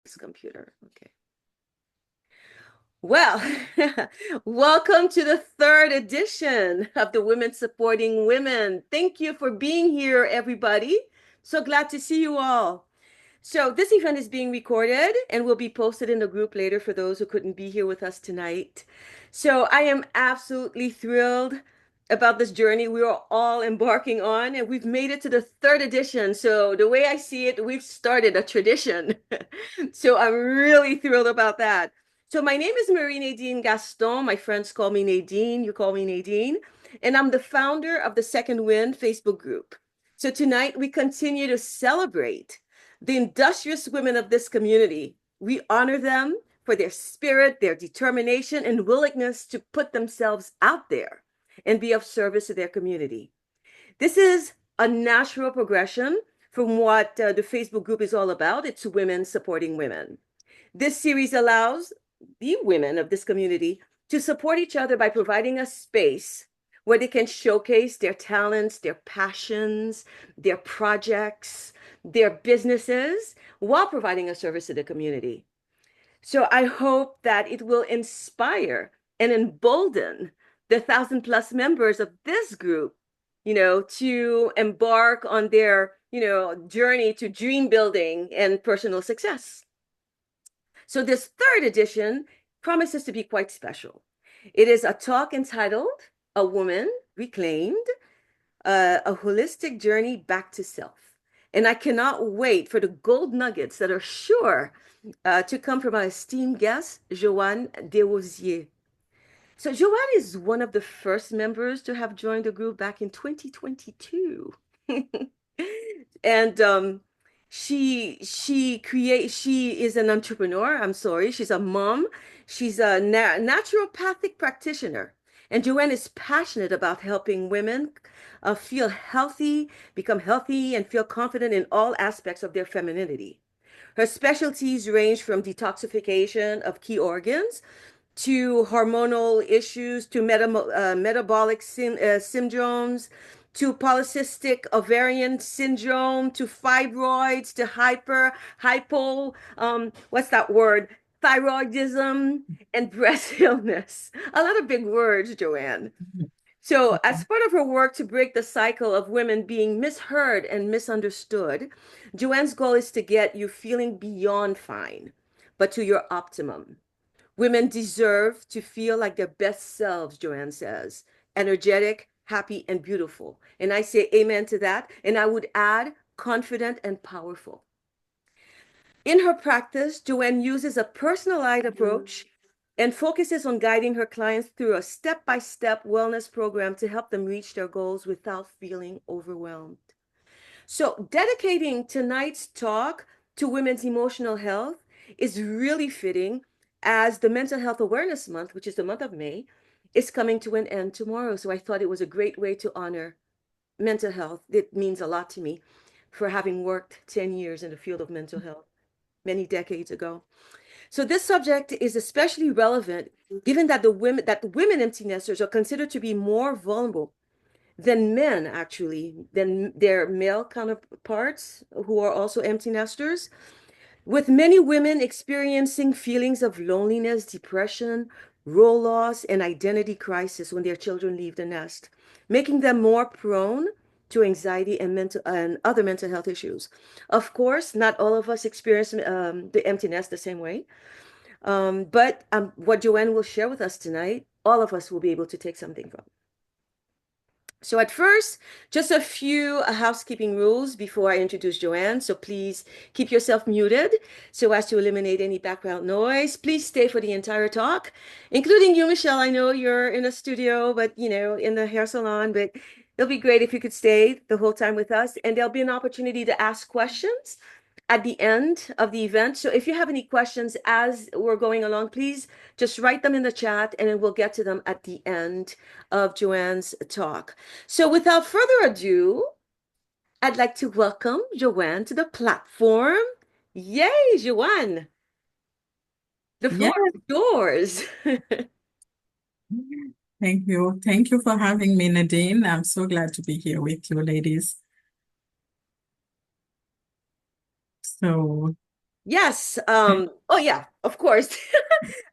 This computer. Okay. Well, welcome to the third edition of the Women Supporting Women. Thank you for being here, everybody. So glad to see you all. So this event is being recorded and will be posted in the group later for those who couldn't be here with us tonight. So I am absolutely thrilled about this journey we are all embarking on, and we've made it to the third edition. So the way I see it, we've started a tradition. So I'm really thrilled about that. So my name is Marie Nadine Gaston. My friends call me Nadine. You call me Nadine. And I'm the founder of the Second Wind Facebook group. So tonight we continue to celebrate the industrious women of this community. We honor them for their spirit, their determination, and willingness to put themselves out there and be of service to their community. This is a natural progression from what the Facebook group is all about. It's women supporting women. This series allows the women of this community to support each other by providing a space where they can showcase their talents, their passions, their projects, their businesses, while providing a service to the community. So I hope that it will inspire and embolden the 1,000+ members of this group, to embark on their, journey to dream building and personal success. So this third edition promises to be quite special. It is a talk entitled A Woman Reclaimed, a holistic journey back to self. And I cannot wait for the gold nuggets that are sure to come from our esteemed guest, Joanne Desrosiers. So Joanne is one of the first members to have joined the group back in 2022. And she is an entrepreneur. I'm sorry, she's a mom. She's a naturopathic practitioner. And Joanne is passionate about helping women feel healthy, become healthy, and feel confident in all aspects of their femininity. Her specialties range from detoxification of key organs to hormonal issues, to metabolic syndromes, to polycystic ovarian syndrome, to fibroids, to what's that word? Thyroidism and breast illness. A lot of big words, Joanne. So, as part of her work to break the cycle of women being misheard and misunderstood, Joanne's goal is to get you feeling beyond fine, but to your optimum. Women deserve to feel like their best selves, Joanne says, energetic, happy, and beautiful. And I say amen to that. And I would add confident and powerful. In her practice, Joanne uses a personalized approach and focuses on guiding her clients through a step-by-step wellness program to help them reach their goals without feeling overwhelmed. So, dedicating tonight's talk to women's emotional health is really fitting as the Mental Health Awareness Month, which is the month of May, is coming to an end tomorrow. So, I thought it was a great way to honor mental health. It means a lot to me for having worked 10 years in the field of mental health many decades ago. So this subject is especially relevant given that women empty nesters are considered to be more vulnerable than men, actually, than their male counterparts who are also empty nesters, with many women experiencing feelings of loneliness, depression, role loss, and identity crisis when their children leave the nest, making them more prone to anxiety and other mental health issues. Of course, not all of us experience the empty nest the same way. But what Joanne will share with us tonight, all of us will be able to take something from. So at first, just a few housekeeping rules before I introduce Joanne. So please keep yourself muted so as to eliminate any background noise. Please stay for the entire talk, including you, Michelle. I know you're in a studio, but in the hair salon, but it'll be great if you could stay the whole time with us. And there'll be an opportunity to ask questions at the end of the event. So if you have any questions as we're going along, please just write them in the chat and then we'll get to them at the end of Joanne's talk. So without further ado, I'd like to welcome Joanne to the platform. Yay, Joanne. The floor Yeah, is yours. thank you. Thank you for having me, Nadine. I'm so glad to be here with you, ladies. So, Yes. Oh yeah, of course.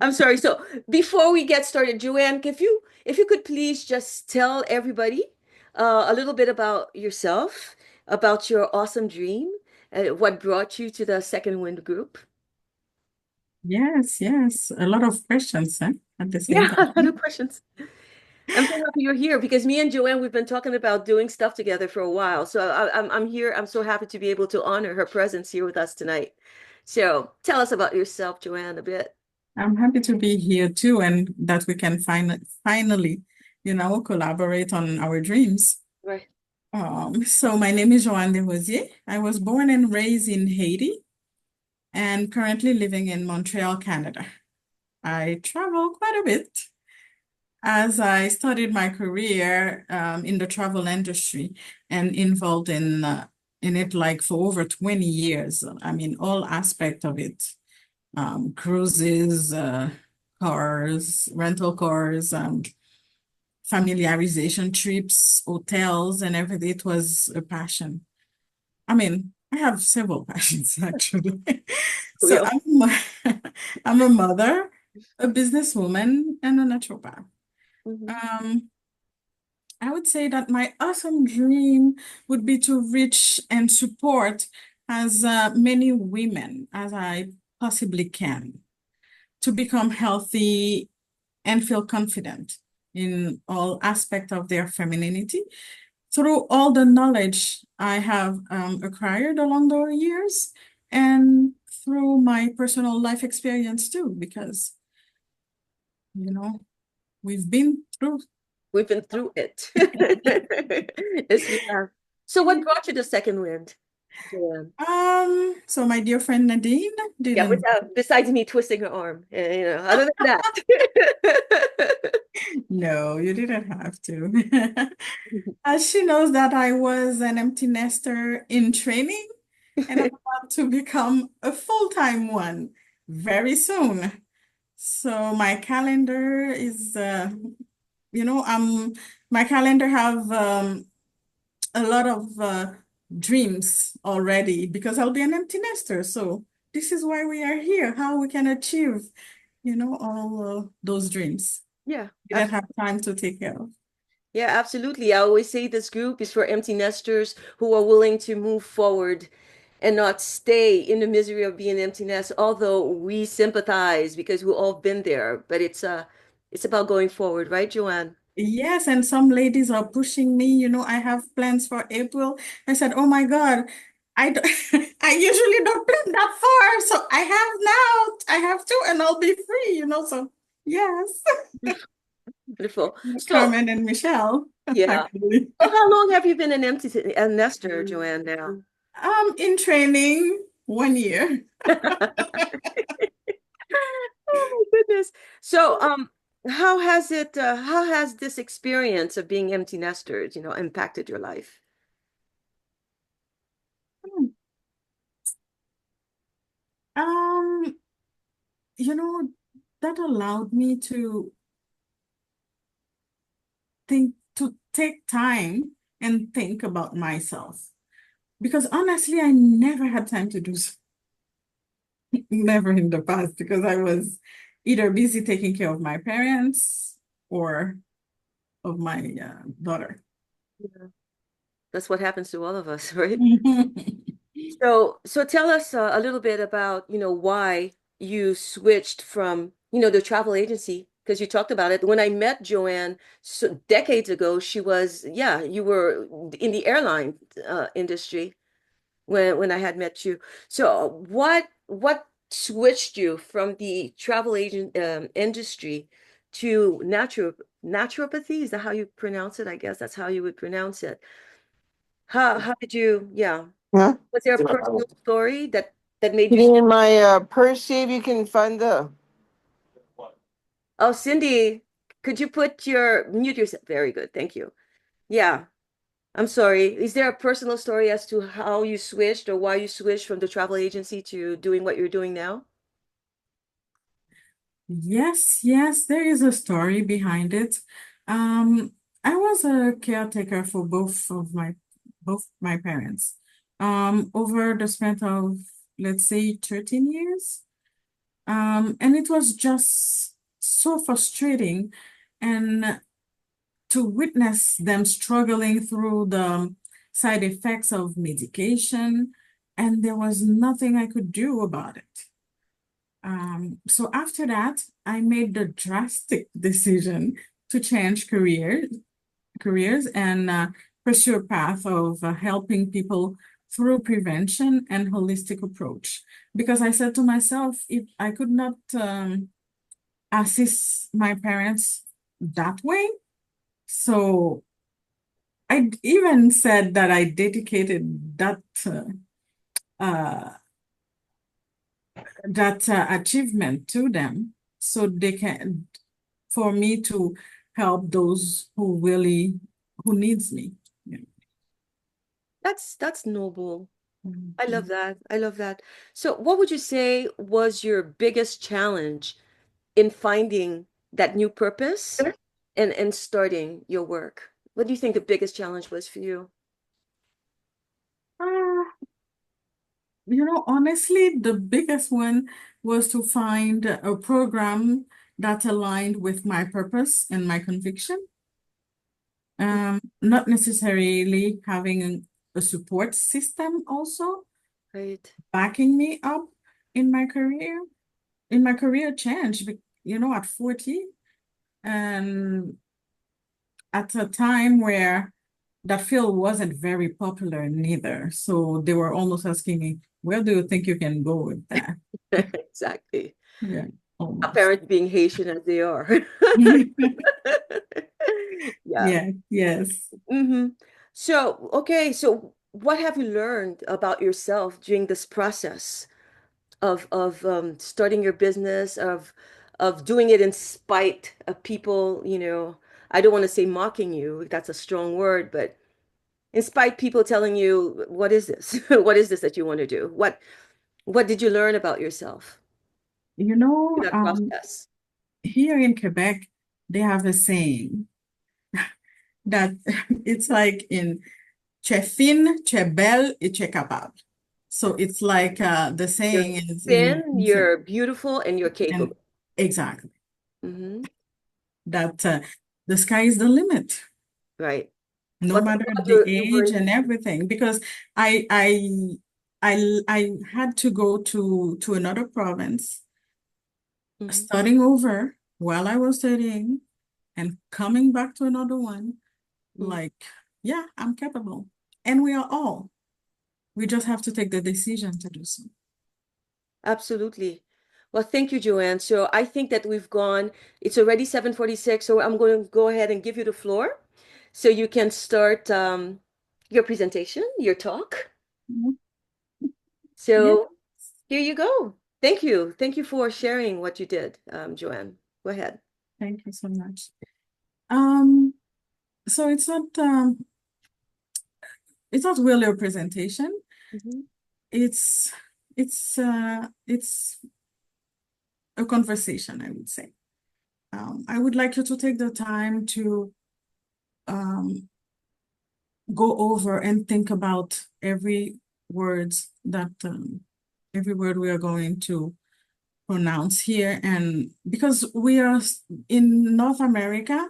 I'm sorry. So before we get started, Joanne, if you could please just tell everybody a little bit about yourself, about your awesome dream, what brought you to the Second Wind group. Yes, yes. A lot of questions, at the same Yeah, a lot of time. questions. I'm so happy you're here because me and Joanne, we've been talking about doing stuff together for a while. So I'm here. I'm so happy to be able to honor her presence here with us tonight. So tell us about yourself, Joanne, a bit. I'm happy to be here too, and that we can finally, collaborate on our dreams. Right. So my name is Joanne de Rosier. I was born and raised in Haiti and currently living in Montreal, Canada. I travel quite a bit as I started my career in the travel industry and involved in it like for over 20 years. I mean, all aspect of it. Cruises, cars, rental cars, familiarization trips, hotels, and everything. It was a passion. I mean, I have several passions actually. We So all. I'm a mother, a businesswoman, and a naturopath. Mhm. Um, I would say that my awesome dream would be to reach and support as many women as I possibly can to become healthy and feel confident in all aspects of their femininity through all the knowledge I have acquired along the years and through my personal life experience too, because, you know, we've been through. We've been through it. Yes, we have. So what brought you to Second Wind, Joanne? So my dear friend Nadine Yeah, didn't. besides me twisting her arm, other than that. No, you didn't have to. As she knows that I was an empty nester in training, and I'm about to become a full-time one very soon. So my calendar is, my calendar have a lot of dreams already because I'll be an empty nester. So this is why we are here, how we can achieve, all those dreams. Yeah, We didn't have time to take care of. yeah, absolutely. I always say this group is for empty nesters who are willing to move forward and not stay in the misery of being empty nest, although we sympathize because we've all been there. But it's about going forward, right, Joanne? Yes, and some ladies are pushing me. I have plans for April. I said, "Oh my God, I don't, I usually don't plan that far, so I have now. I have to, and I'll be free." So yes, Beautiful. So, Carmen and Michelle, yeah. actually. So how long have you been an a nester, Joanne, now? In training 1 year. Oh my goodness. So, how has this experience of being empty nesters, impacted your life? Um, you know, that allowed me to take time and think about myself. Because honestly, I never had time to do so. Never in the past because I was either busy taking care of my parents or of my daughter. Yeah. That's what happens to all of us, right? So tell us a little bit about, why you switched from, the travel agency, because you talked about it. When I met Joanne decades ago, you were in the airline industry when I had met you. So what switched you from the travel agent industry to naturopathy? Is that how you pronounce it? I guess that's how you would pronounce it. How did you, yeah. Huh? Was there a personal story that made you? Getting in my purse, see if you can find the. Oh, Cindy, could you mute yourself? Very good, thank you. Yeah, I'm sorry. Is there a personal story as to how you switched or why you switched from the travel agency to doing what you're doing now? Yes, yes, there is a story behind it. Um, I was a caretaker for both my parents. Over the span of let's say 13 years. And it was just so frustrating and to witness them struggling through the side effects of medication, and there was nothing I could do about it. So after that, I made the drastic decision to change careers and pursue a path of helping people through prevention and holistic approach. Because I said to myself, if I could not assist my parents that way, so I even said that I dedicated uh, that achievement to them so they can for me to help those who needs me. Yeah. That's noble. I love Mhm. that. I love that. So, what would you say was your biggest challenge in finding that new purpose and starting your work? What do you think the biggest challenge was for you? Uh, honestly, the biggest one was to find a program that aligned with my purpose and my conviction. Not necessarily having a support system also Right. backing me up in my career, change, at 40 and at a time where that field wasn't very popular neither. So they were almost asking me, where do you think you can go with that? Exactly. Yeah, Our almost. parents being Haitian as they are. Yeah. Yeah, yes. Hmm. So, okay, so what have you learned about yourself during this process of starting your business, of doing it in spite of people, I don't want to say mocking you, that's a strong word, but in spite people telling you, what is this? What is this that you want to do? What did you learn about yourself You in know, that process? here in Quebec, they have a saying that it's like in tu es fine, tu es belle et tu es capable. So it's like the You're saying is thin, you're beautiful, and you're and capable. exactly Hmm. that the sky is the limit, Right. no But matter the you were age and everything. Because I I I had to go to another province, Mhm. starting over while I was studying and coming back to another one. Mhm. Like, yeah, I'm capable, and we are all. We just have to take the decision to do so. Absolutely. Well, thank you, Joanne. So I think that we've gone, it's already 7:46, so I'm going to go ahead and give you the floor so you can start your presentation, your talk. Mhm. Yeah, So here you go. Thank you. Thank you for sharing what you did, Joanne. Go ahead. thank you so much. Um, so it's not really a presentation. Mhm. It's it's a conversation, I would say. I would like you to take the time to um, go over and think about every word we are going to pronounce here. And because we are in North America,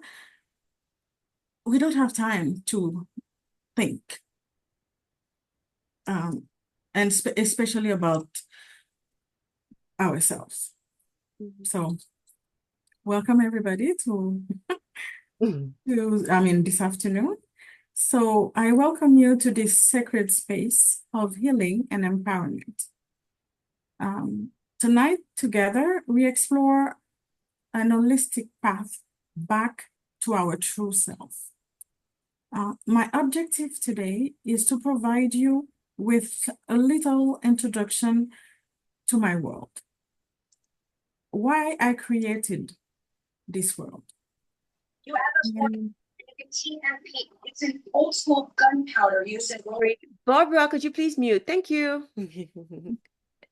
we don't have time to think, um, and especially about ourselves. Mhm. So welcome everybody Mhm. this afternoon. So I welcome you to this sacred space of healing and empowerment. Um, Tonight, together, we explore an holistic path back to our true self. My objective today is to provide you with a little introduction to my world, why I created this world. You add those more And nicotine and peat. It's an old school gunpowder used in World Great. Barbara, could you please mute? Thank you.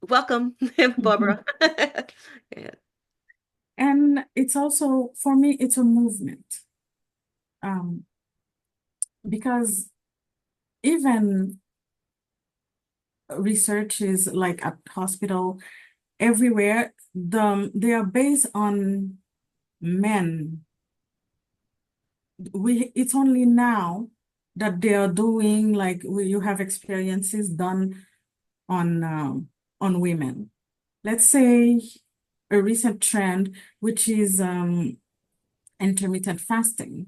Welcome, Barbara. Yeah. and it's also, for me, it's a movement. Um, because even research is like at hospital, everywhere, they are based on men. It's only now that they are doing like you have experiences done on women. Let's say a recent trend, which is intermittent fasting,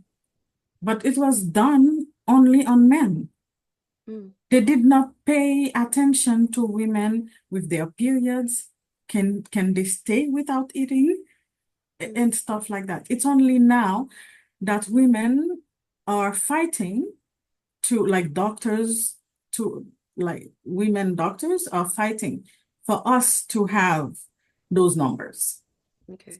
but it was done only on men. Mm. They did not pay attention to women with their periods. Can they stay without eating and stuff like that? It's only now that women are fighting to like doctors to like women doctors are fighting for us to have those numbers. Okay.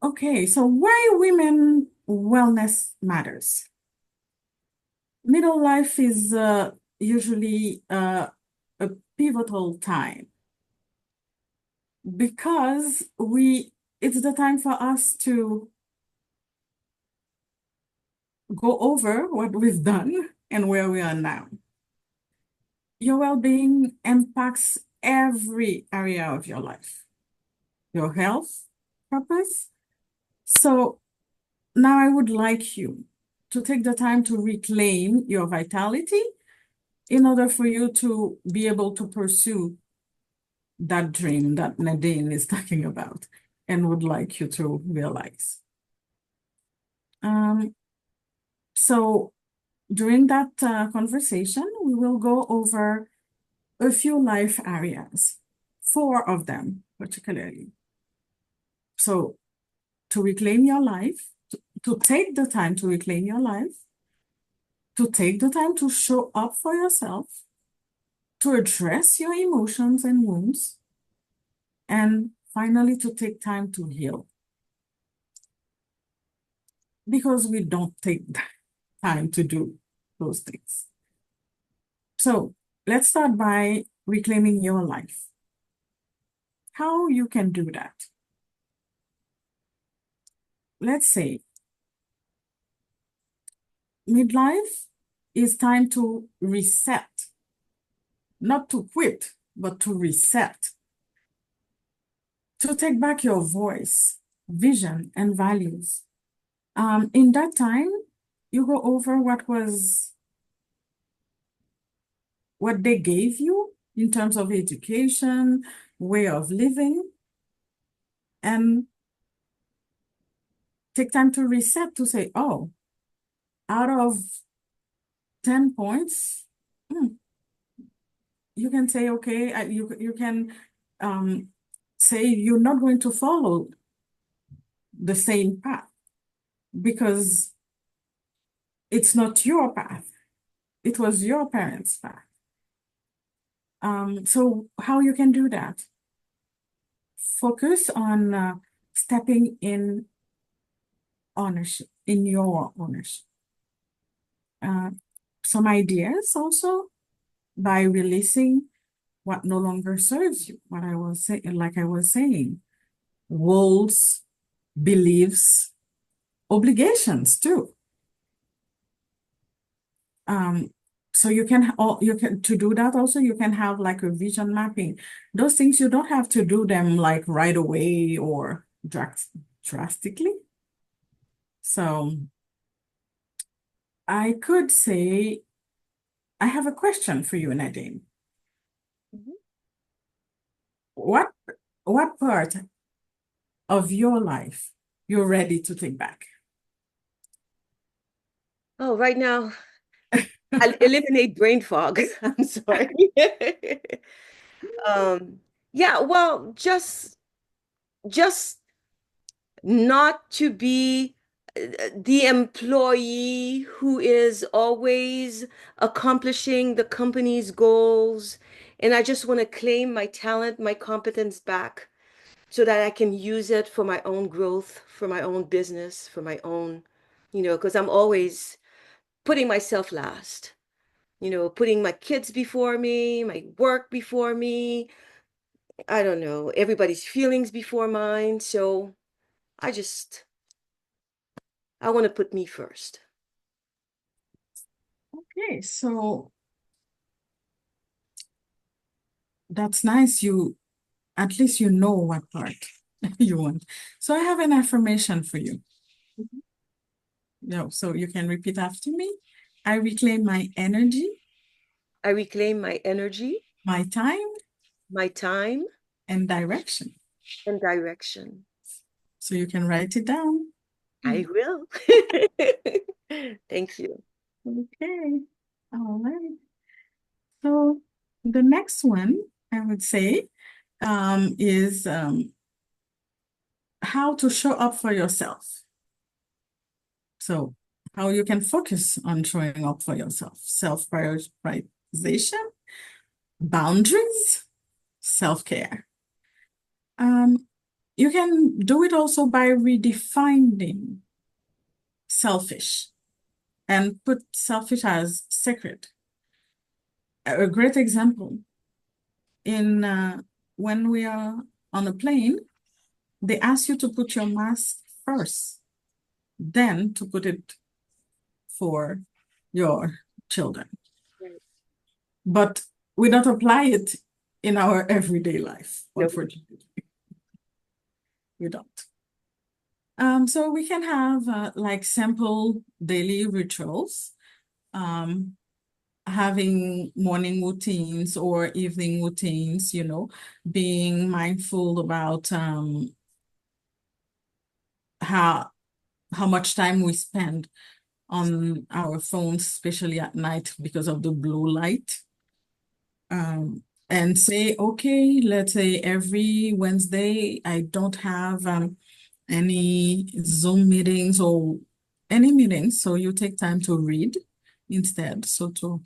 Okay, so why women wellness matters. Middle life is usually a pivotal time because it's the time for us to go over what we've done and where we are now. Your well-being impacts every area of your life, your health, purpose. So now I would like you to take the time to reclaim your vitality in order for you to be able to pursue that dream that Nadine is talking about and would like you to realize. So during that conversation, we will go over a few life areas, 4 of them particularly. So to reclaim your life, to take the time to reclaim your life, to take the time to show up for yourself, to address your emotions and wounds, and finally to take time to heal. Because we don't take time to do those things. So let's start by reclaiming your life. How you can do that? Let's say midlife is time to reset, not to quit, but to reset, to take back your voice, vision, and values. In that time, you go over what they gave you in terms of education, way of living, and take time to reset to say, oh, out of 10 points, you can say, okay, you can say you're not going to follow the same path because it's not your path. It was your parents' path. So how you can do that? Focus on stepping in ownership, in your ownership. Some ideas also by releasing what no longer serves you, what I was saying, like I was saying, roles, beliefs, obligations too. So you can to do that also you can have like a vision mapping. Those things you don't have to do them like right away or drastically. So I could say I have a question for you, Nadine. Mhm. What part of your life you're ready to take back? Oh, right now, I'll eliminate brain fog. I'm sorry. Um, yeah, well, just not to be the employee who is always accomplishing the company's goals. And I just want to claim my talent, my competence back so that I can use it for my own growth, for my own business, for my own, because I'm always putting myself last, putting my kids before me, my work before me. I don't know, everybody's feelings before mine. So I just, I want to put me first. Okay, so That's nice. At least you know what part you want. So I have an affirmation for you. Mhm. No, so you can repeat after me. I reclaim my energy, I reclaim my energy, my time, my time, and direction. and direction. So you can write it down. I will. Thank you. Okay. All right. So the next one I would say is how to show up for yourself. So how you can focus on showing up for yourself. Self-prioritization, boundaries, self-care. You can do it also by redefining selfish and put selfish as sacred. A great example in when we are on a plane, they ask you to put your mask first, then to put it for your children. Right. But we don't apply it in our everyday life, Nope. unfortunately. We don't. So we can have like simple daily rituals, um, having morning routines or evening routines, being mindful about how much time we spend on our phones, especially at night because of the blue light. And say, okay, let's say every Wednesday, I don't have any Zoom meetings or any meetings. So you take time to read instead. So to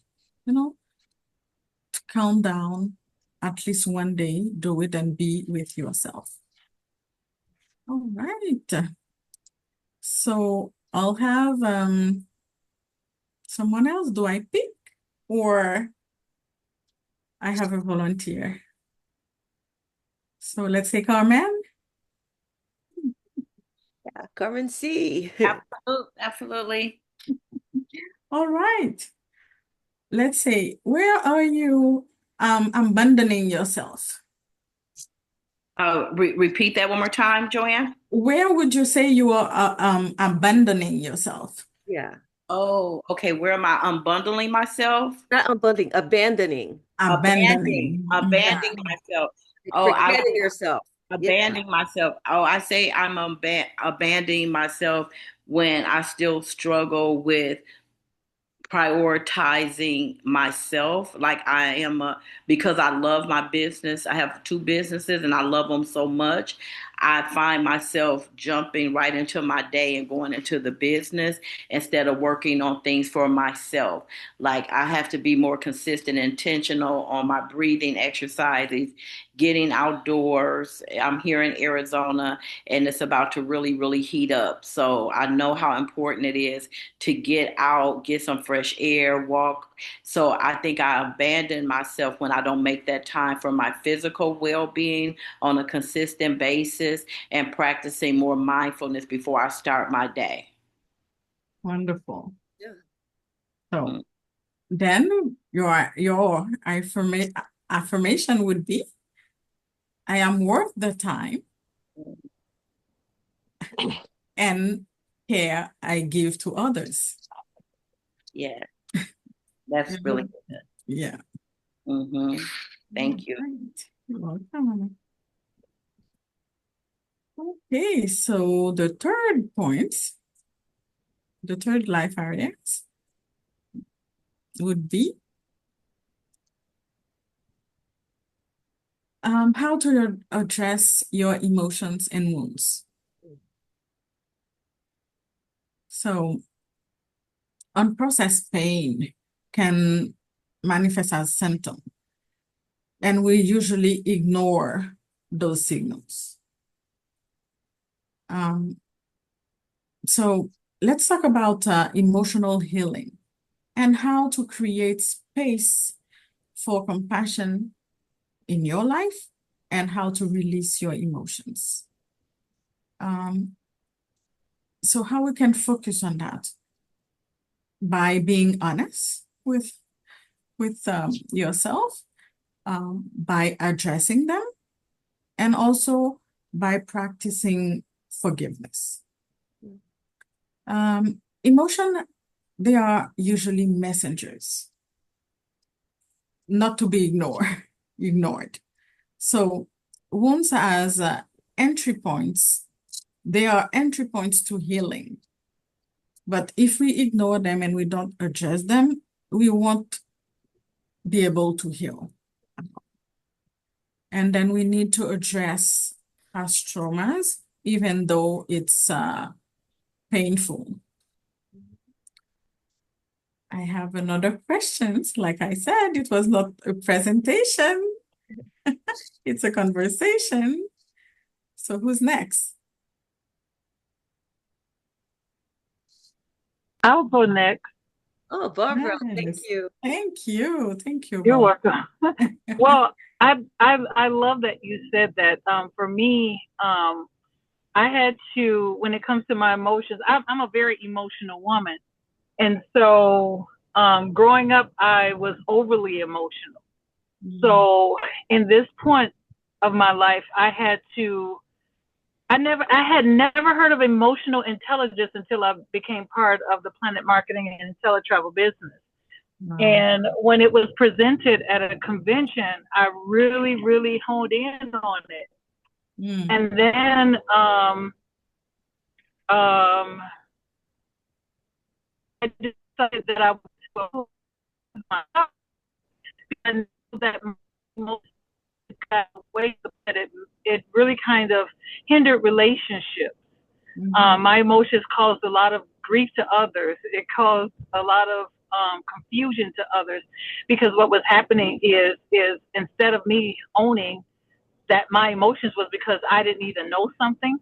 calm down at least one day, do it and be with yourself. All right. So I'll have someone else. Do I pick or I have a volunteer? So let's say Carmen. Yeah, come and see. Absolutely. All right. Let's say, where are you abandoning yourself? Repeat that one more time, Joanne. Where would you say you are abandoning yourself? Yeah. Oh, okay. Where am I unbundling myself? Not unbundling, abandoning. Abandoning. Abandoning myself. Oh, I Forgetting yourself. Yeah. abandoning myself. Oh, I say I'm abandoning myself when I still struggle with prioritizing myself like I am because I love my business. I have two businesses and I love them so much. I find myself jumping right into my day and going into the business instead of working on things for myself. Like I have to be more consistent, intentional on my breathing exercises, getting outdoors. I'm here in Arizona and it's about to really, really heat up. So I know how important it is to get out, get some fresh air, walk. So I think I abandon myself when I don't make that time for my physical well-being on a consistent basis and practicing more mindfulness before I start my day. Wonderful. Yeah. So Mm. then your affirmation would be, I am worth the time and care I give to others. Yeah, that's really good. Yeah. Hmm. Thank you. Right. You're welcome. Okay, so the third point, the third life areas would be how to address your emotions and wounds. So unprocessed pain can manifest as symptom, and we usually ignore those signals. So let's talk about emotional healing and how to create space for compassion in your life and how to release your emotions. So how we can focus on that? By being honest with yourself, by addressing them and also by practicing forgiveness. Emotion, they are usually messengers, not to be ignored. So wounds as entry points, they are entry points to healing. But if we ignore them and we don't address them, we won't be able to heal. And then we need to address past traumas, even though it's painful. I have another question. Like I said, it was not a presentation. It's a conversation. So who's next? I'll go next. Oh, Barbara, thank Yes. you. Thank you. Thank you, You're Bob. welcome. Well, I love that you said that. For me, I had to, when it comes to my emotions, I'm a very emotional woman. And so growing up, I was overly emotional. So in this point of my life, I had never heard of emotional intelligence until I became part of the Planet Marketing and Teletravel business. Wow. And when it was presented at a convention, I really, really honed in on it. And then I decided that I would go myself, and that most ways that it really kind of hindered relationships. My emotions caused a lot of grief to others. It caused a lot of confusion to others, because what was happening is instead of me owning that my emotions was because I didn't either know something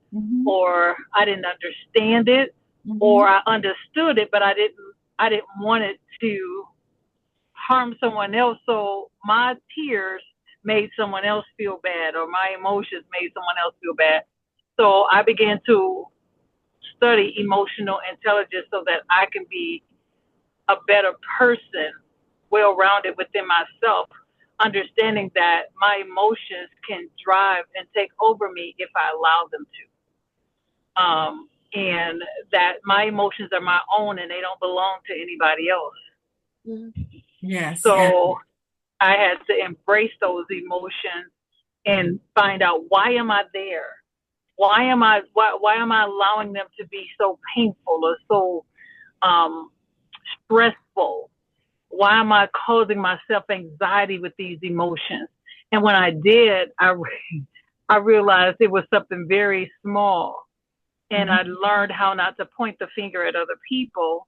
or I didn't understand it, or I understood it, but I didn't want it to harm someone else. So my tears made someone else feel bad, or my emotions made someone else feel bad. So I began to study emotional intelligence so that I can be a better person, well-rounded within myself, understanding that my emotions can drive and take over me if I allow them to. And that my emotions are my own and they don't belong to anybody else. Yes. So I had to embrace those emotions and find out, why am I there? Why am I allowing them to be so painful or so stressful? Why am I causing myself anxiety with these emotions? And when I did, I realized it was something very small. And I learned how not to point the finger at other people.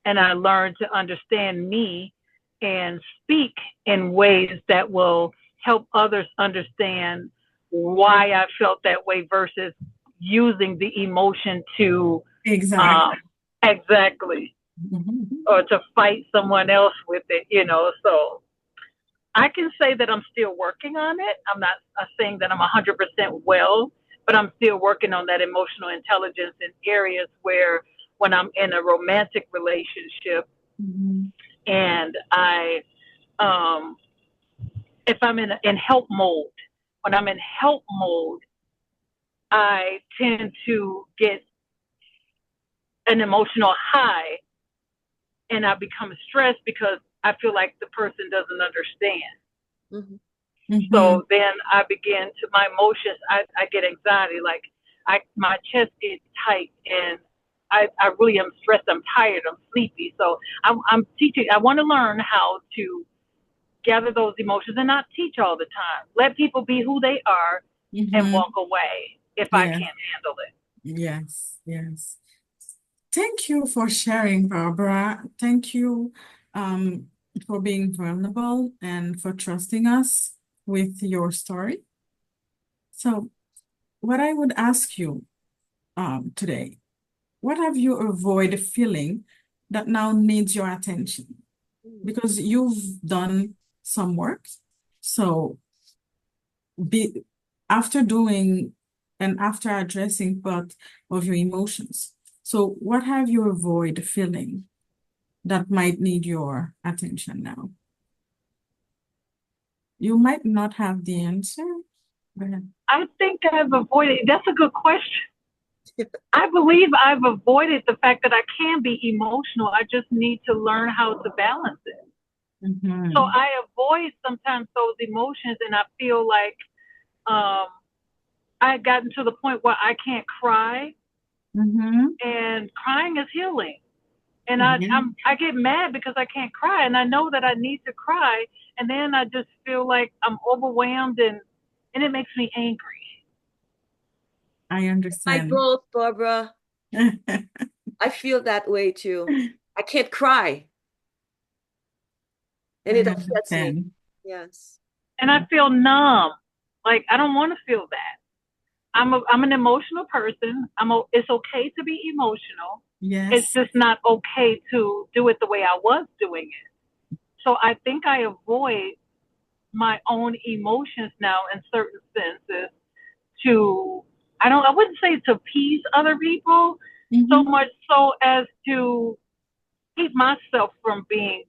And I learned to understand me and speak in ways that will help others understand why I felt that way versus using the emotion to exactly or to fight someone else with it, So I can say that I'm still working on it. I'm not saying that I'm 100% well, but I'm still working on that emotional intelligence in areas where, when I'm in a romantic relationship and if I'm in help mode, when I'm in help mode, I tend to get an emotional high and I become stressed because I feel like the person doesn't understand. So then I begin to, my emotions, I get anxiety, like my chest gets tight and I really am stressed. I'm tired. I'm sleepy. So I'm teaching. I want to learn how to gather those emotions and not teach all the time. Let people be who they are and walk away if I can't handle it. Yes, yes. Thank you for sharing, Barbara. Thank you for being vulnerable and for trusting us with your story. So, what I would ask you today, what have you avoided feeling that now needs your attention? Because you've done some work. So, after doing and after addressing part of your emotions, so what have you avoided feeling that might need your attention now? You might not have the answer. Go ahead. I think I've avoided, that's a good question. I believe I've avoided the fact that I can be emotional. I just need to learn how to balance it. Mm-hmm. So I avoid sometimes those emotions, and I feel like I had gotten to the point where I can't cry, Mm-hmm. and crying is healing. And Mm-hmm. I get mad because I can't cry, and I know that I need to cry, and then I just feel like I'm overwhelmed, and it makes me angry. I Like understand. both, Barbara. I feel that way too. I can't cry, and I it upsets me. understand. Yes. And I feel numb. Like I don't want to feel that. I'm an emotional person. It's okay to be emotional. It's Yes. just not okay to do it the way I was doing it. So I think I avoid my own emotions now in certain senses to I wouldn't say to appease other people so Mm-hmm. much so as to keep myself from being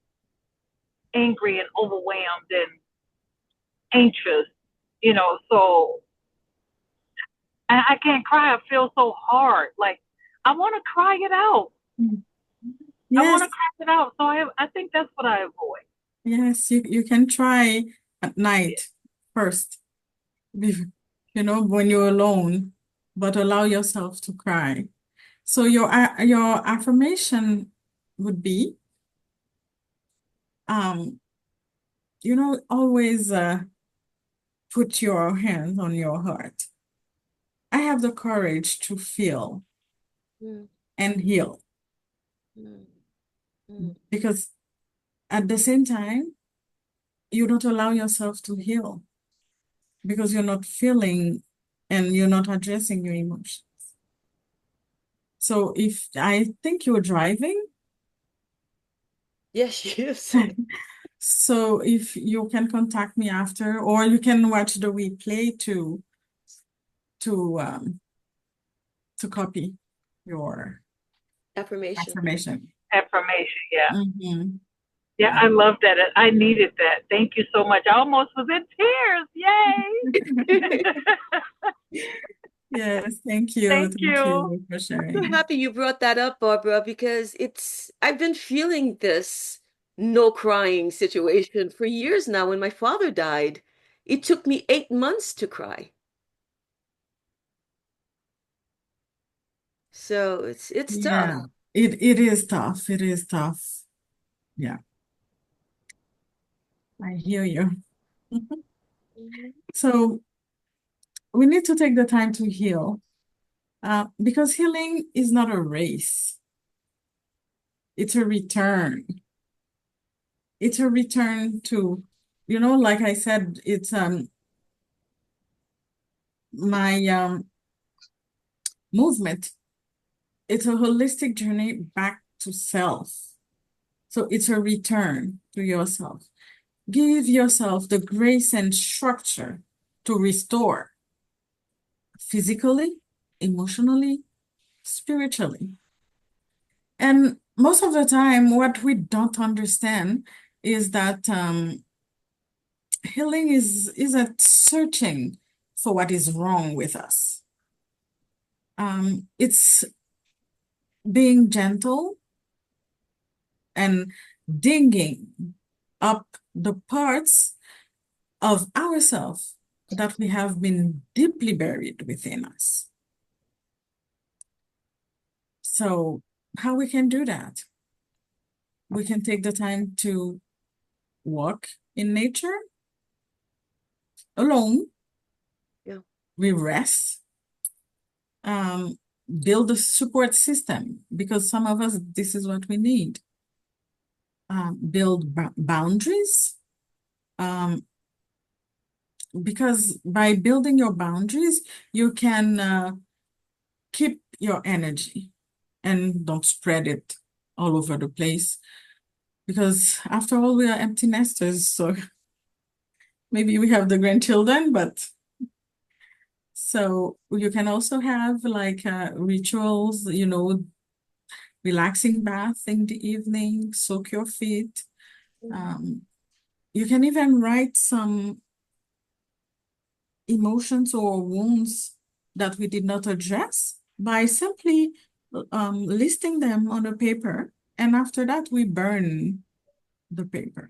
angry and overwhelmed and anxious, so I can't cry. I feel so hard. Like I want to cry it out. I want Yes. to cry it out. So I think that's what I avoid. Yes. You can try at night first, bef- when you're alone, but allow yourself to cry. So your affirmation would be, um, always put your hands on your heart. I have the courage to feel Mm, and heal, mm, mm. because at the same time, you don't allow yourself to heal because you're not feeling and you're not addressing your emotions. So if I think you're driving, Yes, yes. so if you can contact me after, or you can watch the replay to um to copy your Affirmation. affirmation. Affirmation. Yeah. Mm-hmm. Yeah. I love that. I needed that. Thank you so much. I almost was in tears. Yay. Yes, thank you. Thank Thank you. you for So sharing. happy you brought that up, Barbara, because I've been feeling this no crying situation for years now. When my father died, it took me 8 months to cry. So it's tough. Yeah, it is tough. It is tough. Yeah, I hear you. Mhm. So we need to take the time to heal, because healing is not a race. It's a return. It's a return to, like I said, it's my movement. It's a holistic journey back to self. So it's a return to yourself. Give yourself the grace and structure to restore physically, emotionally, spiritually. And most of the time, what we don't understand is that healing is a searching for what is wrong with us. It's being gentle and digging up the parts of ourselves that we have been deeply buried within us. So, how we can do that? We can take the time to walk in nature alone. Yeah. We rest, um, build a support system because some of us, this is what we need. Build boundaries, um, because by building your boundaries, you can keep your energy and don't spread it all over the place. Because after all, we are empty nesters, so maybe we have the grandchildren, but so you can also have like rituals, relaxing bath in the evening, soak your feet. Mhm. Um, you can even write some emotions or wounds that we did not address by simply listing them on a paper. And after that, we burn the paper.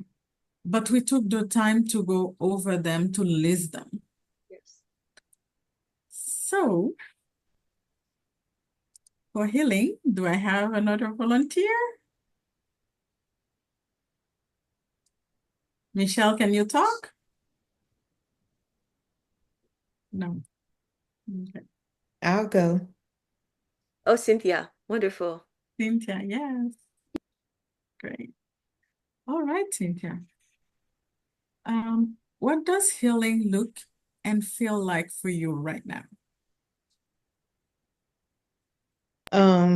But we took the time to go over them, to list them. Yes. So, for healing, do I have another volunteer? Michelle, can you talk? No. Okay. I'll go. Oh, Cynthia, wonderful. Cynthia, yes. Great. All right, Cynthia. What does healing look and feel like for you right now?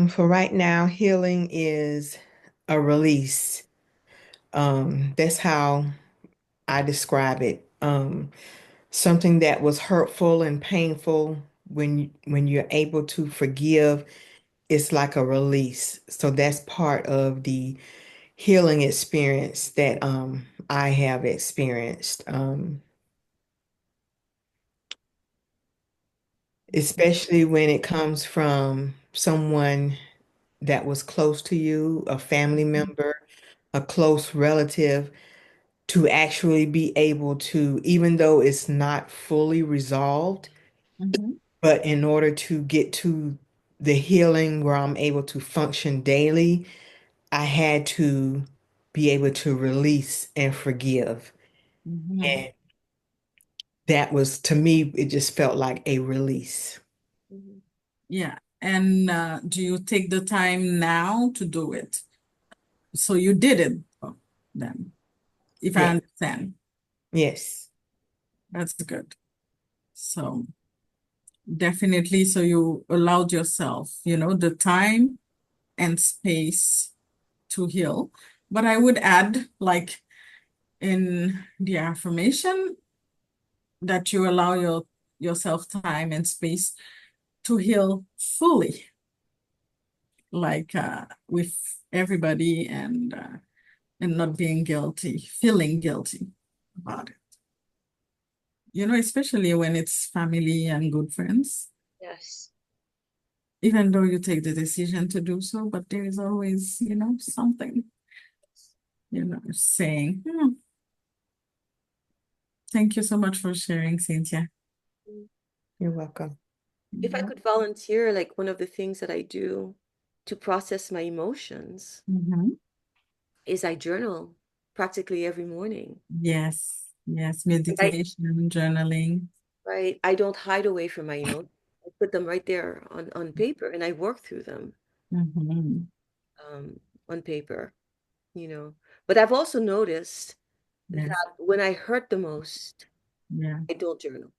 For right now, healing is a release. That's how I describe it. Something that was hurtful and painful when you're able to forgive, it's like a release. So that's part of the healing experience that I have experienced. Especially when it comes from someone that was close to you, a family member, a close relative, to actually be able to, even though it's not fully resolved, Mhm. but in order to get to the healing where I'm able to function daily, I had to be able to release and forgive. Mhm. And that was, to me, it just felt like a release. Mhm. Yeah. And do you take the time now to do it? So you did it then, if I Yeah. understand. Yes. That's good. So definitely, so you allowed yourself, the time and space to heal. But I would add, like in the affirmation, that you allow yourself time and space to heal fully, like with everybody and not being guilty, feeling guilty about it. Especially when it's family and good friends, Yes. even though you take the decision to do so, but there is always, something, saying, Thank you so much for sharing, Cynthia. You're welcome. If I could volunteer, like one of the things that I do to process my emotions Mhm. is I journal practically every morning. Yes, yes, And I, meditation, journaling. right, I don't hide away from my emotions. I put them right there on paper and I work through them Mhm. um, on paper, you know. But I've also noticed Yes, that when I hurt the most, yeah, I don't journal.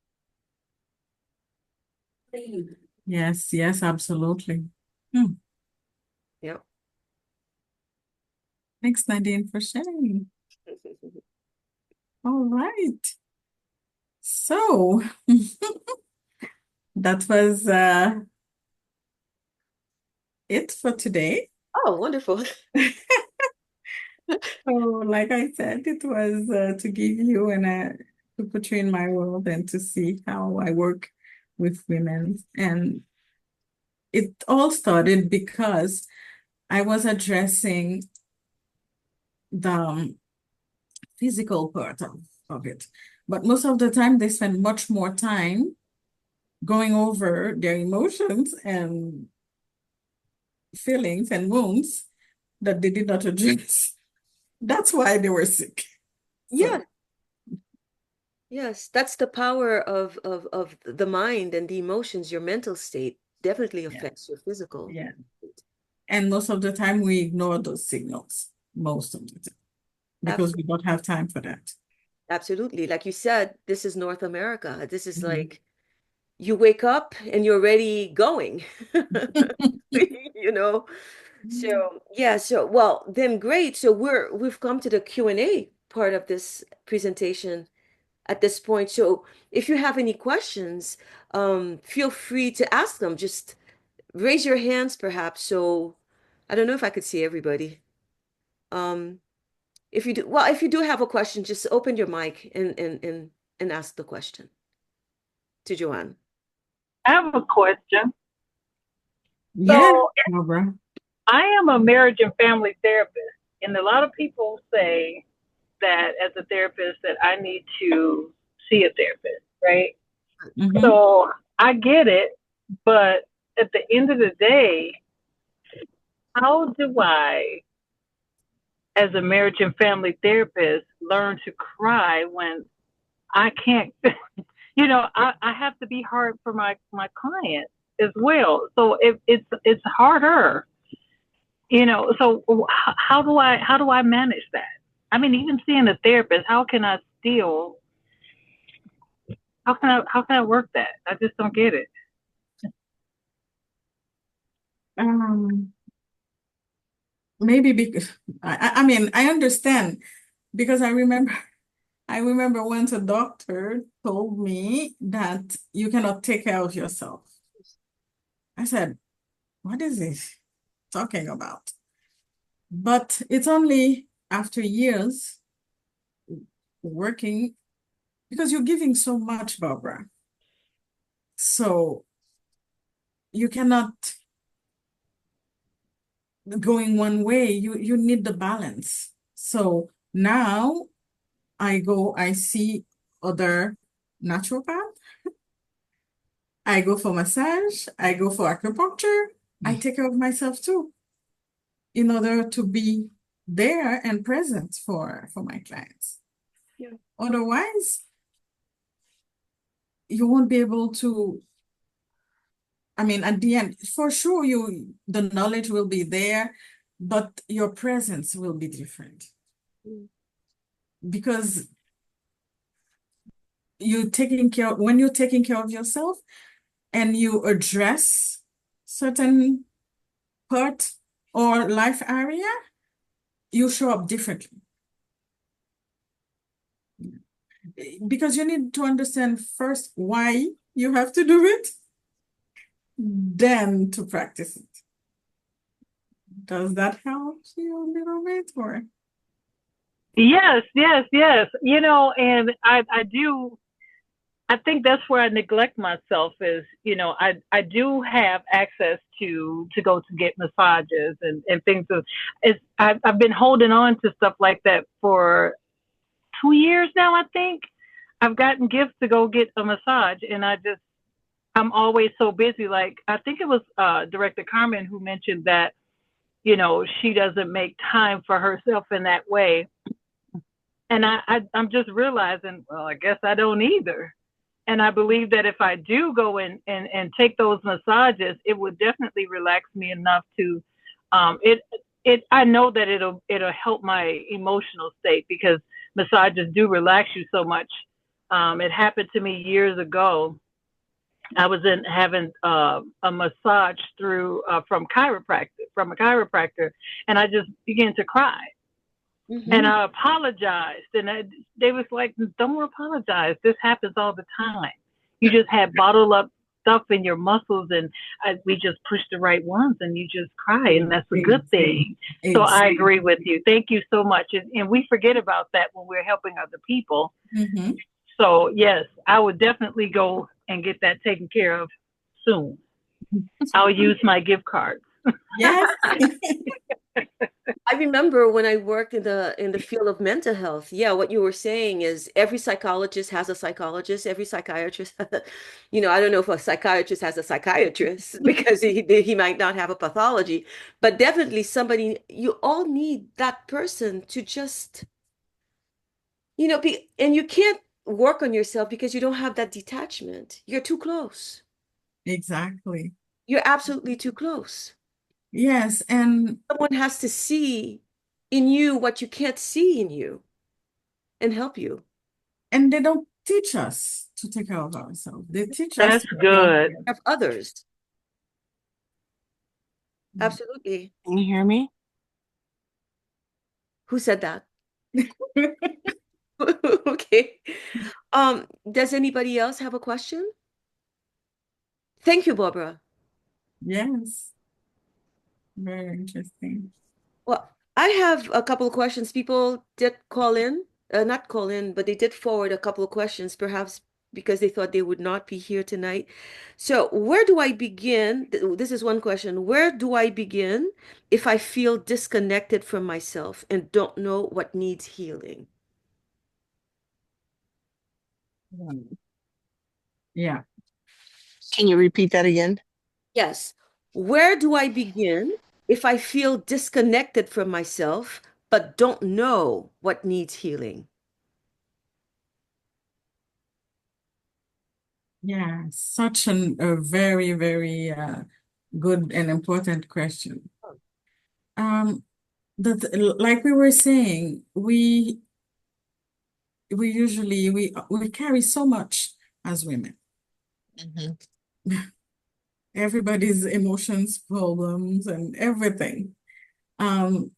yes, yes, absolutely. Hmm. Yeah. Thanks, Nadine, for sharing. All right. So that was it for today. Oh, wonderful. So, like I said, it was to give you and to put you in my world and to see how I work with women. And it all started because I was addressing the physical part of it. But most of the time, they spend much more time going over their emotions and feelings and wounds that they did not address. That's why they were sick. So, Yeah. Yes, that's the power of the mind and the emotions. Your mental state definitely yeah, affects your physical. yeah. And most of the time, we ignore those signals, most of the time, because we Absolutely. don't have time for that. Absolutely. Like you said, this is North America. This is Mhm. like you wake up and you're already going. You know? So, yeah, so well, then great. So we've come to the Q&A part of this presentation at this point. So if you have any questions, feel free to ask them. Just raise your hands perhaps. So I don't know if I could see everybody. Um, if you do, well, if you do have a question, just open your mic and ask the question. to Joanne. I have a question. Yes, So Barbara. I am a marriage and family therapist, and a lot of people say that as a therapist that I need to see a therapist, right? Mm-hmm. So I get it, but at the end of the day, how do I, as a marriage and family therapist, learn to cry when I can't, I have to be hard for my client as well. So it's harder, so how do I manage that? I mean, even seeing a therapist, how can I work that? I just don't get it. Um, Maybe because I mean I understand because I remember once a doctor told me that you cannot take care of yourself. I said, what is this talking about? But it's only after years working because you're giving so much, Barbara. So you cannot go in one way. You need the balance. So now I see other naturopath. I go for massage. I go for acupuncture. I take care of myself too in order to be there and present for my clients. Yeah. Otherwise, you won't be able to, I mean, at the end, for sure, the knowledge will be there, but your presence will be different Mm. because when you're taking care of yourself and you address certain part or life area, you show up differently because you need to understand first why you have to do it, then to practice it. Does that help you a little bit or? Yes, yes, yes. And I think that's where I neglect myself is, I do have access to go to get massages and things I've been holding on to stuff like that for 2 years now, I think. I've gotten gifts to go get a massage and I'm always so busy. Like I think it was Director Carmen who mentioned that, she doesn't make time for herself in that way. And I'm just realizing, well, I guess I don't either. And I believe that if I do go in and take those massages, it would definitely relax me enough to I know that it'll help my emotional state because massages do relax you so much. It happened to me years ago. I was in having a massage through from a chiropractor, and I just began to cry. And Mm-hmm. I apologized, and they was like, "Don't apologize. This happens all the time. You just had bottled up stuff in your muscles, and we just push the right ones, and you just cry, and that's a good thing." So I Exactly. agree with you. Thank you so much. And we forget about that when we're helping other people. Mm-hmm. So yes, I would definitely go and get that taken care of soon. I'll use my gift cards. Yes. I remember when I worked in the field of mental health. Yeah, what you were saying is every psychologist has a psychologist, every psychiatrist, I don't know if a psychiatrist has a psychiatrist because he might not have a pathology, but definitely somebody, you all need that person to just, and you can't work on yourself because you don't have that detachment. You're too close. Exactly. You're absolutely too close. Yes, and Someone has to see in you what you can't see in you and help you. they don't teach us to take care of ourselves. They teach us That's to take care of good. Have others. others. Absolutely. Can you hear me? Who said that? Okay. Does anybody else have a question? Thank you, Barbara. Yes, very interesting. Well, I have a couple of questions. People did call in, not call in, but they did forward a couple of questions. Perhaps because they thought they would not be here tonight. So, where do I begin? This is one question. Where do I begin if I feel disconnected from myself and don't know what needs healing? Yeah. Can you repeat that again? Yes. Where do I begin if I feel disconnected from myself but don't know what needs healing? Yeah, such a very, very good and important question. Um, that like we were saying, we usually we carry so much as women. Mhm. Everybody's emotions, problems, and everything. Um,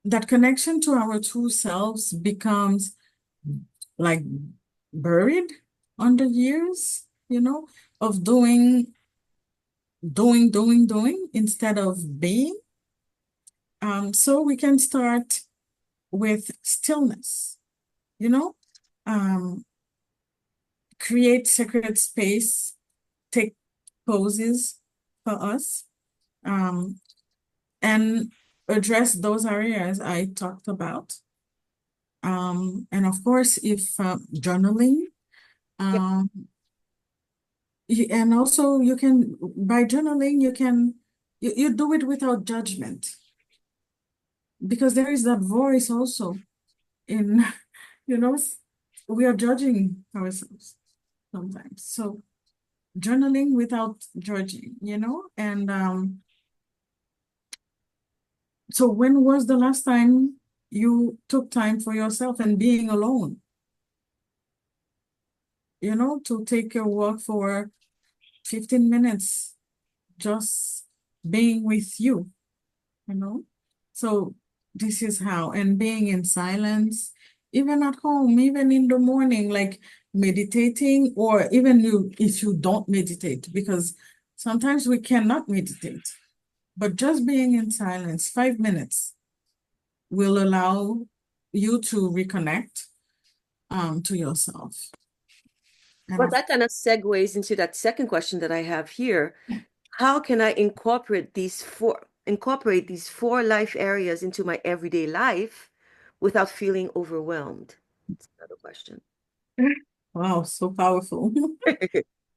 that connection to our true selves becomes like buried under years, of doing instead of being. So we can start with stillness, you know, um, create sacred space, take poses for us, um, and address those areas I talked about. And of course, if journaling, Yep. um, and also you can, by journaling, you do it without judgment because there is that voice also in, you know, we are judging ourselves sometimes. So journaling without judging. And so when was the last time you took time for yourself and being alone, to take a walk for 15 minutes, just being with you? So this is how, and being in silence, even at home, even in the morning, like meditating, or even if you don't meditate, because sometimes we cannot meditate, but just being in silence, 5 minutes will allow you to reconnect to yourself. And Well, that kind of segues into that second question that I have here. How can I incorporate these four life areas into my everyday life without feeling overwhelmed? That's another question. wow, so powerful.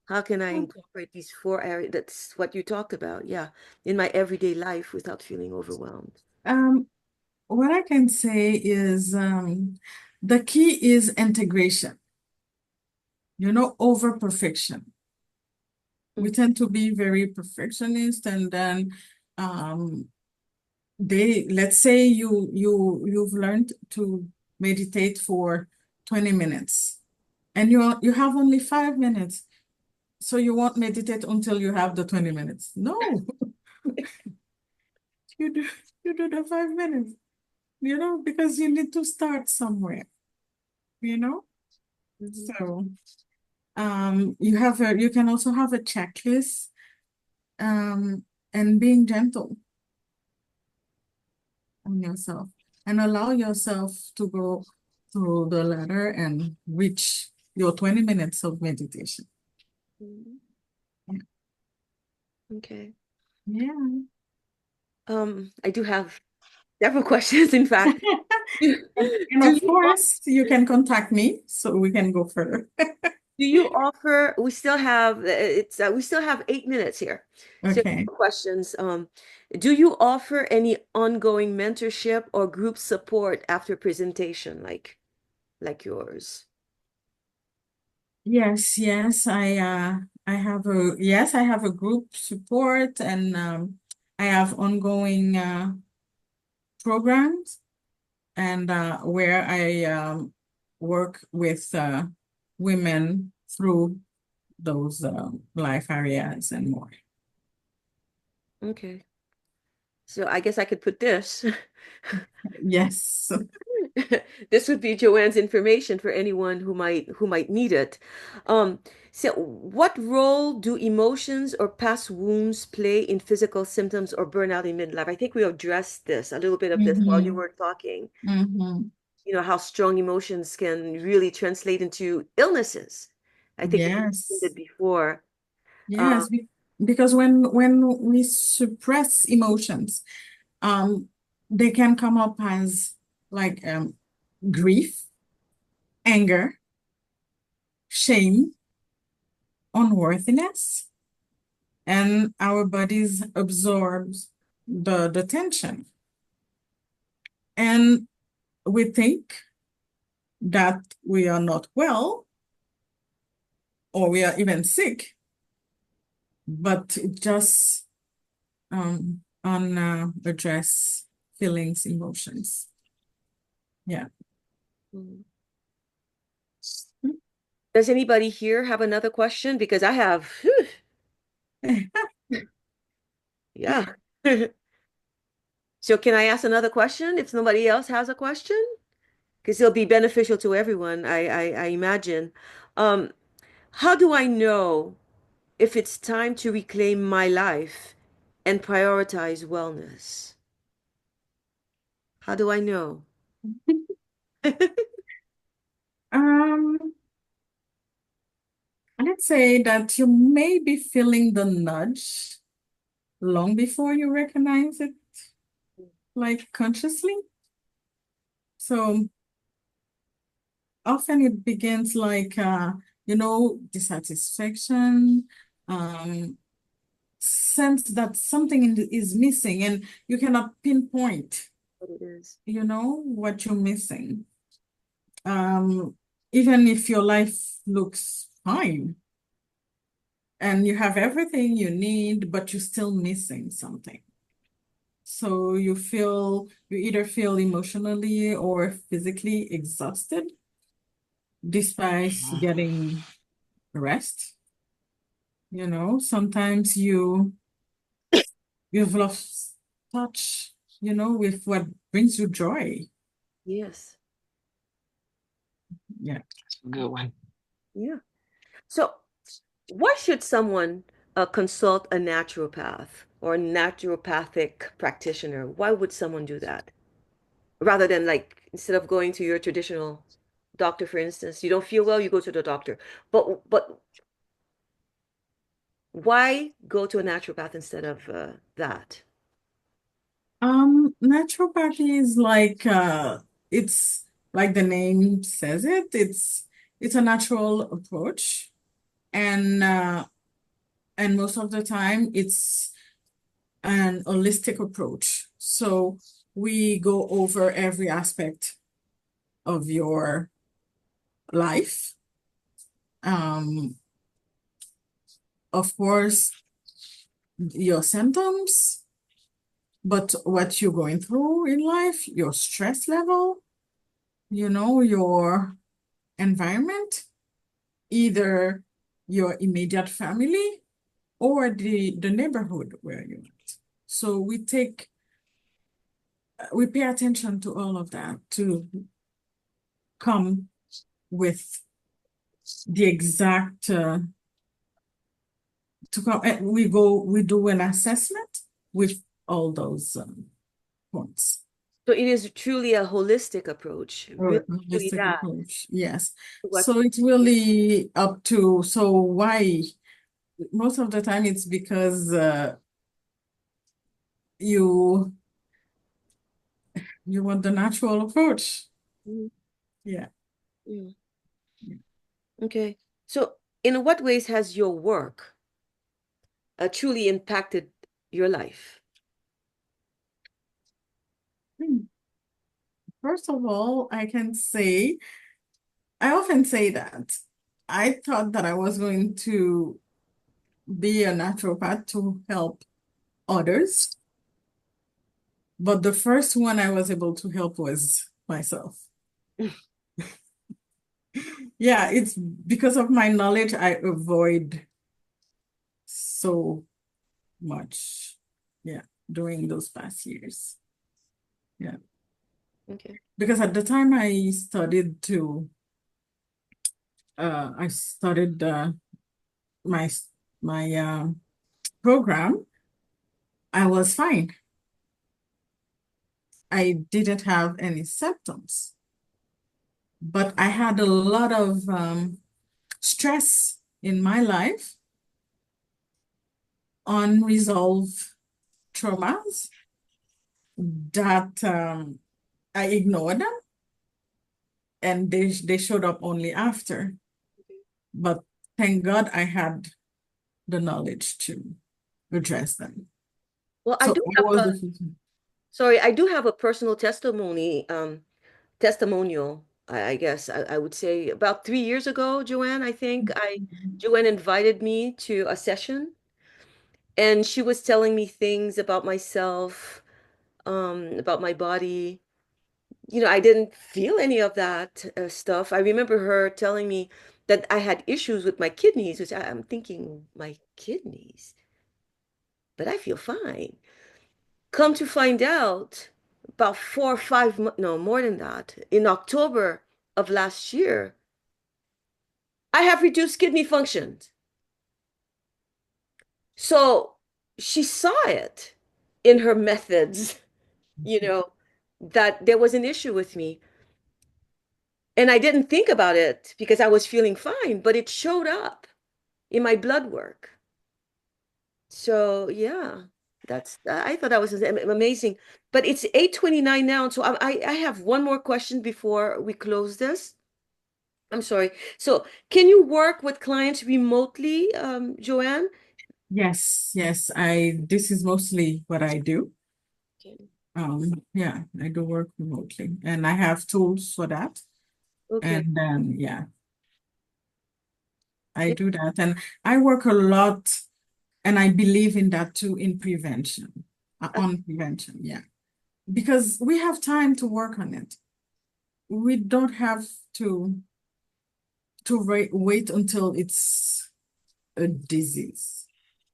How can I incorporate these four areas? That's what you talked about, yeah, in my everyday life without feeling overwhelmed. Um, what I can say is the key is integration, over perfection. We Mm. tend to be very perfectionist, and then um, let's say you've learned to meditate for 20 minutes, and you have only 5 minutes, so you won't meditate until you have the 20 minutes. No, you do you do the 5 minutes, because you need to start somewhere, you know. Mhm. So you can also have a checklist, um, and being gentle on yourself and allow yourself to go through the ladder and reach your 20 minutes of meditation. Mhm. Yeah. Okay. Yeah. I do have several questions, in fact. Do And do of you course, you can contact me so we can go further. Do you offer, we still have 8 minutes here. So Okay. questions. Do you offer any ongoing mentorship or group support after presentation like yours? Yes, I have a group support, and I have ongoing programs, and where I work with women through those life areas and more. Okay. So I guess I could put this. Yes. This would be Joanne's information for anyone who might need it. Um, so what role do emotions or past wounds play in physical symptoms or burnout in midlife? I think we addressed this, a little bit of this while you Mm-hmm. were talking. Mm-hmm. How strong emotions can really translate into illnesses I think you mentioned Yes. it before. Uh, Yes, because when we suppress emotions, um, they can come up as like grief, anger, shame, unworthiness, and our bodies absorbs the tension. And we think that we are not well or we are even sick, but it just address feelings, emotions. Yeah. mm. Does anybody here have another question? Because I have, yeah. So can I ask another question if nobody else has a question? Because it'll be beneficial to everyone, I imagine. Um, how do I know if it's time to reclaim my life and prioritize wellness? How do I know? Um, let's say that you may be feeling the nudge long before you recognize it, like consciously. So often it begins like dissatisfaction, um, sense that something is missing and you cannot pinpoint, What it is. what you're missing. Um, Even if your life looks fine and you have everything you need, but you're still missing something. So you either feel emotionally or physically exhausted despite getting rest. Sometimes you've lost touch, with what brings you joy. Yes. Yeah. That's a good one. Yeah. So why should someone consult a naturopath or a naturopathic practitioner? Why would someone do that? Rather than like instead of going to your traditional doctor, for instance, you don't feel well, you go to the doctor. But why go to a naturopath instead of that? Naturopathy is like it's like the name says it. It's a natural approach, and most of the time it's an holistic approach. So we go over every aspect of your life. Um, of course, your symptoms, but what you're going through in life, your stress level, your environment, either your immediate family or the neighborhood where you're at. So we pay attention to all of that to come with the exact we do an assessment with all those points. So it is truly a holistic approach, really, Or really holistic that approach, yes. what So it's really up to, so why? Most of the time it's because you you want the natural approach. Mhm. Yeah. Yeah. Okay. So in what ways has your work truly impacted your life? Hmm. First of all, I often say that I thought that I was going to be a naturopath to help others, but the first one I was able to help was myself. Yeah, it's because of my knowledge, I avoid so much. Yeah, during those past years. Yeah. Okay. Because at the time I started my my program, I was fine. I didn't have any symptoms, but I had a lot of stress in my life, unresolved traumas that I ignored them, and they showed up only after. But thank God I had the knowledge to address them. Well, I So do I have was a, the sorry, I do have a personal testimonial, I guess I would say about 3 years ago, Joanne, I think Joanne invited me to a session and she was telling me things about myself, about my body. I didn't feel any of that stuff. I remember her telling me that I had issues with my kidneys, which I'm thinking, my kidneys, but I feel fine. Come to find out, about 4 or 5 months, no, more than that, in October of last year, I have reduced kidney function. So she saw it in her methods, you know, that there was an issue with me. And I didn't think about it because I was feeling fine, but it showed up in my blood work. So yeah, I thought that was amazing. But it's 8:29 now, so I have one more question before we close this. I'm sorry. So can you work with clients remotely, Joanne? Yes, yes. This is mostly what I do. Okay. Yeah, I do work remotely and I have tools for that. Okay. And then yeah, I Yeah, do that. And I work a lot and I believe in that too, in prevention, on prevention, yeah. Because we have time to work on it. We don't have to wait until it's a disease,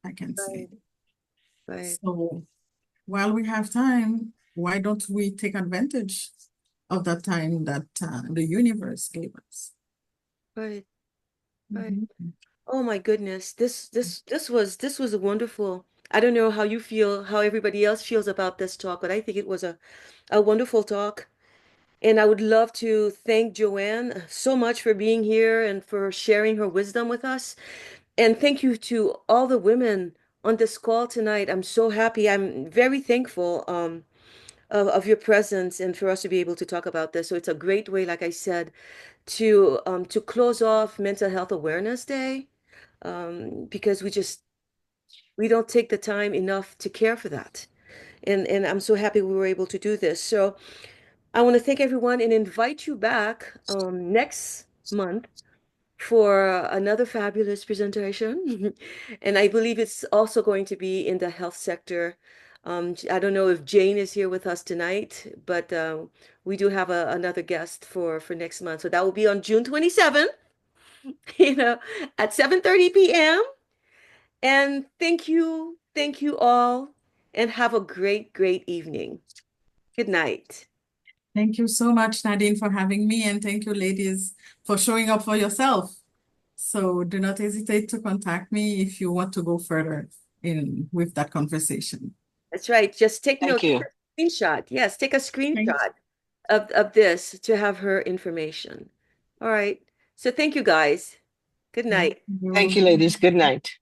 I can say. right, right, So while we have time, why don't we take advantage of that time that the universe gave us? right, right. Mhm. Oh my goodness. This was a wonderful. I don't know how you feel, how everybody else feels about this talk, but I think it was a wonderful talk. And I would love to thank Joanne so much for being here and for sharing her wisdom with us. And thank you to all the women on this call tonight. I'm so happy. I'm very thankful of your presence and for us to be able to talk about this. So it's a great way, like I said, to close off Mental Health Awareness Day, because we don't take the time enough to care for that. And I'm so happy we were able to do this. So I want to thank everyone and invite you back next month for another fabulous presentation. And I believe it's also going to be in the health sector. I don't know if Jane is here with us tonight, but we do have another guest for next month. So that will be on June 27th, you know, at 7:30 p.m. And thank you all, and have a great, great evening. Good night. Thank you so much, Nadine, for having me, and thank you, ladies, for showing up for yourself. So do not hesitate to contact me if you want to go further in with that conversation. That's right. Just take Thank note, take you. a screenshot. Yes, take a Thanks. screenshot of this to have her information. All right. So thank you guys. Good Thank night. Thank you, you. ladies. Good night.